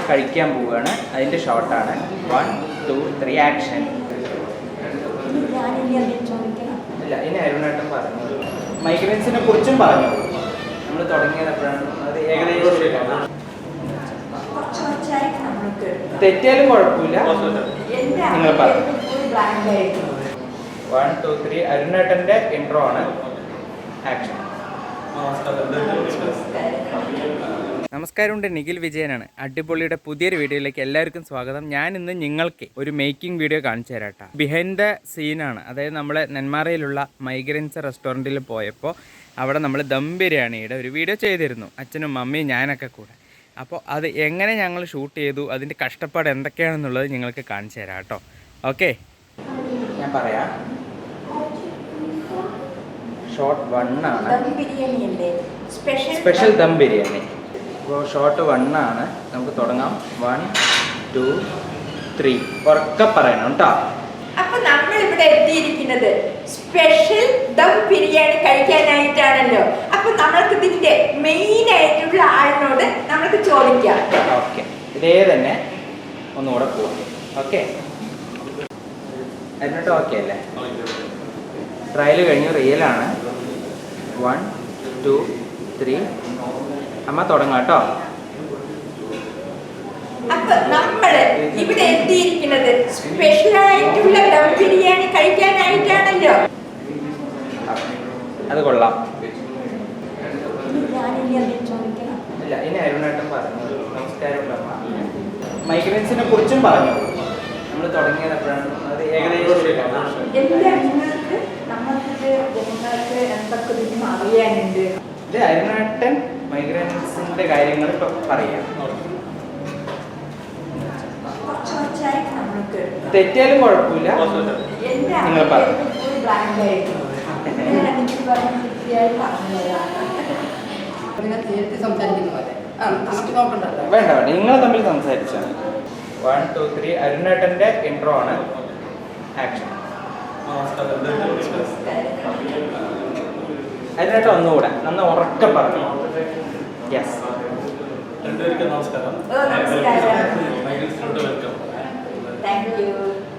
കഴിക്കാൻ പോവുകയാണ്. അതിൻ്റെ ഷോട്ടാണ്. 1, 2, 3 ആക്ഷൻ. ഇല്ല, ഇനി അരുണേട്ടൻ പറഞ്ഞു. മൈഗ്രൈൻസിനെ കുറിച്ചും പറഞ്ഞു. നമ്മൾ തുടങ്ങിയത് എപ്പോഴാണ്? അത് ഏകദേശം തെറ്റിയാലും കുഴപ്പമില്ല. നിങ്ങൾ പറഞ്ഞു. 1, 2, 3 അരുണേട്ടൻ്റെ ഇൻട്രോ ആണ്. ആക്ഷൻ. നമസ്കാരമുണ്ട്, നിഖിൽ വിജയനാണ്. അടിപൊളിയുടെ പുതിയൊരു വീഡിയോയിലേക്ക് എല്ലാവർക്കും സ്വാഗതം. ഞാൻ ഇന്ന് നിങ്ങൾക്ക് ഒരു മേക്കിംഗ് വീഡിയോ കാണിച്ചു തരാം. ബിഹൈൻഡ് ദ സീനാണ്. അതായത് നമ്മൾ നെന്മാറയിലുള്ള മൈഗ്രൻസ് റെസ്റ്റോറൻറ്റിൽ പോയപ്പോൾ അവിടെ നമ്മൾ ദം ബിരിയാണിയുടെ ഒരു വീഡിയോ ചെയ്തിരുന്നു, അച്ഛനും മമ്മിയും ഞാനൊക്കെ കൂടെ. അപ്പോൾ അത് എങ്ങനെ ഞങ്ങൾ ഷൂട്ട് ചെയ്തു, അതിൻ്റെ കഷ്ടപ്പാട് എന്തൊക്കെയാണെന്നുള്ളത് നിങ്ങൾക്ക് കാണിച്ചു തരാം കേട്ടോ. ഓക്കെ, ഞാൻ പറയാം. ഷോട്ട് 1 ആണ്. സ്പെഷ്യൽ ദം ബിരിയാണി. അപ്പോൾ ഷോട്ട് 1 ആണ്. നമുക്ക് തുടങ്ങാം. 1, 2, 3 ഉറക്കെ പറയണം കേട്ടോ. അപ്പൊ നമ്മൾ ഇവിടെ എത്തിയിരിക്കുന്നത് സ്പെഷ്യൽ ദം ബിരിയാണി കഴിക്കാനായിട്ടാണല്ലോ. അപ്പൊ നമ്മൾക്ക് ഇതിന്റെ മെയിൻ ആയിട്ടുള്ള ആളിനോട് നമ്മൾക്ക് ചോദിക്കാം. ഓക്കെ, ഇതേ തന്നെ ഒന്നുകൂടെ പോവാം. ഓക്കെ, എന്നിട്ട് ഓക്കെ അല്ലേ? ട്രയൽ കഴിഞ്ഞു, റിയലാണ്. 1, 2, 3 അമ്മ തുടങ്ങാം കേട്ടോ. അപ്പൊ നമ്മള് ഇവിടെ എത്തിയിരിക്കുന്നത് സ്പെഷ്യൽ ആയിട്ടുള്ള ദം ബിരിയാണി കഴിക്കാനായിട്ടാണല്ലോ. അത് കൊള്ളാം. ഇല്ല, ഇനി അരുണേട്ടൻ പറഞ്ഞു. നമസ്കാരം അമ്മ. മൈഗ്രൈൻസിനെ കുറിച്ചും പറഞ്ഞു. നമ്മൾ തുടങ്ങിയത് എപ്പോഴാണ്? അത് ഏകദേശം അറിയാനുണ്ട്. ഇത് അരുണേട്ടൻ മൈഗ്രൈൻസിന്റെ കാര്യങ്ങൾ ഇപ്പൊ പറയാം. തെറ്റിയാലും കുഴപ്പമില്ല. നിങ്ങൾ പറഞ്ഞു. വേണ്ട വേണ്ട, നിങ്ങൾ തമ്മിൽ സംസാരിച്ചാണ്. 1, 2, 3 അരുണേട്ടന്റെ ഇൻട്രോ ആണ്. ആക്ഷൻ. അരുണേട്ടൻ ഒന്നുകൂടെ നന്ന ഉറക്കെ പറഞ്ഞു. യെസ്. രണ്ടുപേർക്കും നമസ്കാരം. വെൽക്കം.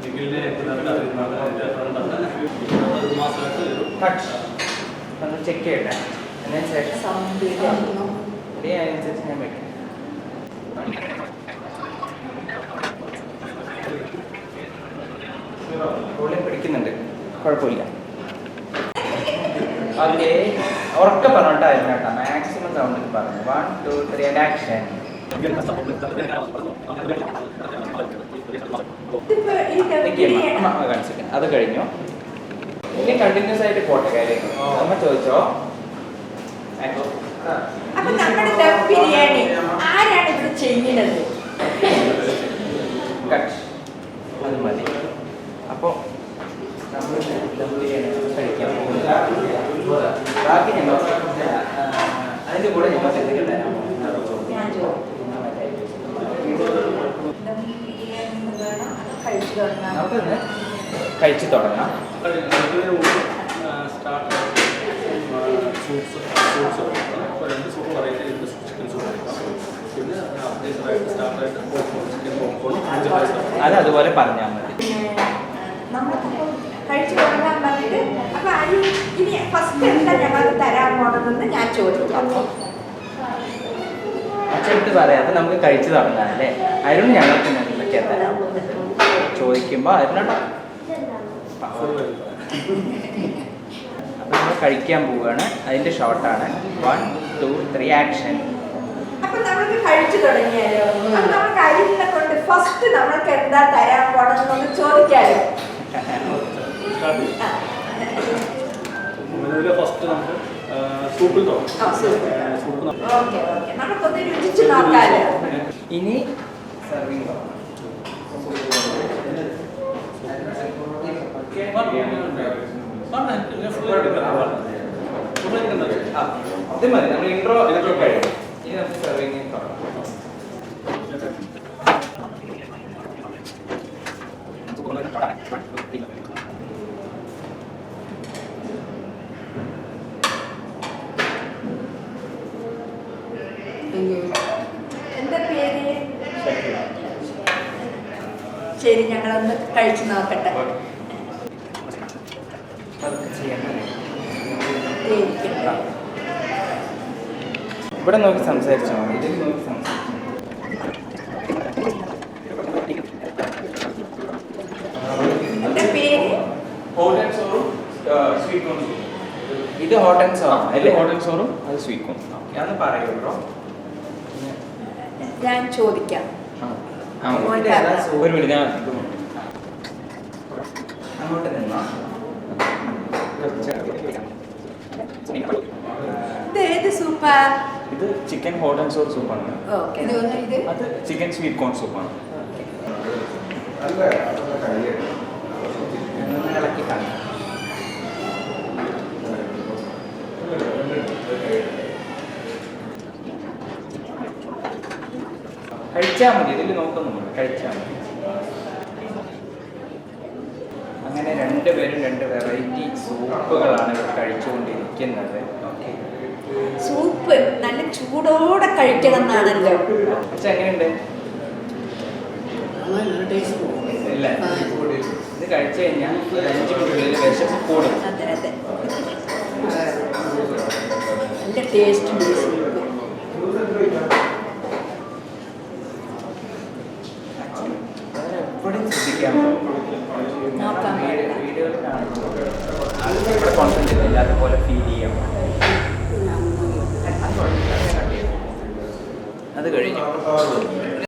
നിഖിലിനെ ഒന്ന് ചെക്ക് ചെയ്യട്ടെ. അതിന് ശേഷം അതിനനുസരിച്ച് ഞാൻ വെക്കാം. റോളിൽ പിടിക്കുന്നുണ്ട്, കുഴപ്പമില്ല. ഓക്കെ, ഉറക്കെ പറഞ്ഞോട്ടായിരുന്നു കേട്ടോ. മാക്സിമം സൗണ്ടിൽ പറഞ്ഞു. 1, 2, 3 ആക്ഷൻ. അത് കഴിഞ്ഞു. ഇനി കണ്ടിന്യൂസ് ആയിട്ട് പോട്ടെ കാര്യം. അമ്മ ചോദിച്ചോ. അപ്പൊ നമ്മുടെ ദം ബിരിയാണി ആരാണ് ഇവിടെ ചെയ്യുന്നത്? അത് മതി. അപ്പോൾ നമ്മൾ ദം ബിരിയാണി കഴിക്കാൻ പോകുന്നത്. ബാക്കി ഞങ്ങൾ അതിൻ്റെ കൂടെ ഞങ്ങൾക്ക് എന്തെങ്കിലും തരാമോ? നമുക്കൊന്ന് കഴിച്ചു തുടങ്ങാം. അത് അതുപോലെ പറഞ്ഞാൽ മതി. കഴിച്ചു തുടങ്ങാൻ പറഞ്ഞിട്ട് അപ്പൊ ഇനി ഫസ്റ്റ് എന്താ ഞങ്ങൾക്ക് തരാൻ പോണെന്ന് ഞാൻ ചോദിക്കാം. അച്ഛടുത്ത് പറയാം. അത് നമുക്ക് കഴിച്ചു തുടങ്ങാം അല്ലേ? അരുൺ ഞങ്ങൾക്ക് എന്തൊക്കെയാ തരാം ചോദിക്കുമ്പോൾ അരുണോട്ടോ. അപ്പോൾ നമ്മൾ കഴിക്കാൻ പോവുകയാണ്. അതിൻ്റെ ഷോട്ടാണ്. 1, 2, 3 ആക്ഷൻ. അപ്പൊ നമ്മൾക്ക് കഴിച്ചു തുടങ്ങിയാലോ? അപ്പൊ നമുക്ക് അരിനെ കൊണ്ട് ഫസ്റ്റ് നമ്മൾക്ക് എന്താ തരാൻ പോണെന്ന് ചോദിക്കാലോ. ഫസ്റ്റ് നമുക്ക് സൂപ്പിൽ നമുക്കൊന്ന് രുചിച്ച് നോക്കാലോ. ഇനി സർവിങ് അത് മതി. നമ്മൾ ഇൻട്രോ ഇതൊക്കെ കഴിയും. ഇനി നമുക്ക് സർവിങ് തുടങ്ങാം. എന്താ പേര്? ശരി, ഞങ്ങളൊന്ന് കഴിച്ചു നോക്കട്ടെ. ദേ ഇരിക്കട്ടെ. ഇവിടെ നോക്കി സംസാരിച്ചോ, ഇതിൽ നോക്കി സംസാരിച്ചോ. എന്താ പേര്? ഹോട്ട് ആൻഡ് സോറും സ്വീറ്റ് കോൺ. ഇത് ഹോട്ട് ആൻഡ് സോർ ഇത് ഹോട്ട് ആൻഡ് സോറും അത് സ്വീറ്റ് കോൺ. ഞാൻ പറയൂ ബ്രോ. ഞാൻ ചോദിക്കാം. ഒരു മിനിറ്റ്, ഞാൻ അങ്ങോട്ട് നിന്നോ. ഇത് ഏത് സൂപ്പാ? ഇത് ചിക്കൻ ഹോട്ട് ആൻഡ് സോർ സൂപ്പാണ്. ഓക്കെ. അത് ചിക്കൻ സ്വീറ്റ് കോൺ സൂപ്പാണ്. ഇളക്കി കാണാം. കഴിച്ചാൽ മതി, ഇതിൽ നോക്കുന്നുണ്ട്, കഴിച്ചാൽ മതി. അങ്ങനെ രണ്ടുപേരും രണ്ട് വെറൈറ്റി സൂപ്പുകളാണ് ഇവിടെ കഴിച്ചുകൊണ്ടിരിക്കുന്നത്. ഓക്കെ, സൂപ്പ് നല്ല ചൂടോടെ കഴിക്കണം എന്നാണല്ലോ. പക്ഷെ എങ്ങനെയുണ്ട്? ഇല്ല, ഇത് കഴിച്ചു കഴിഞ്ഞാൽ 5 മിനിറ്റിനുള്ളിൽ വിശപ്പ് കൂടും. അതെ അതെ, നല്ല ടേസ്റ്റ് ഉണ്ട് ഈ സൂപ്പ്. എപ്പോഴും ശ്രദ്ധിക്കാം. നോക്കാൻ പാടില്ല. വീഡിയോയിൽ കാണുമ്പോൾ ഇവിടെ കോൺസെൻട്രേറ്റ് ഇല്ലാത്ത പോലെ ഫീൽ ചെയ്യാം. അത് കഴിഞ്ഞു.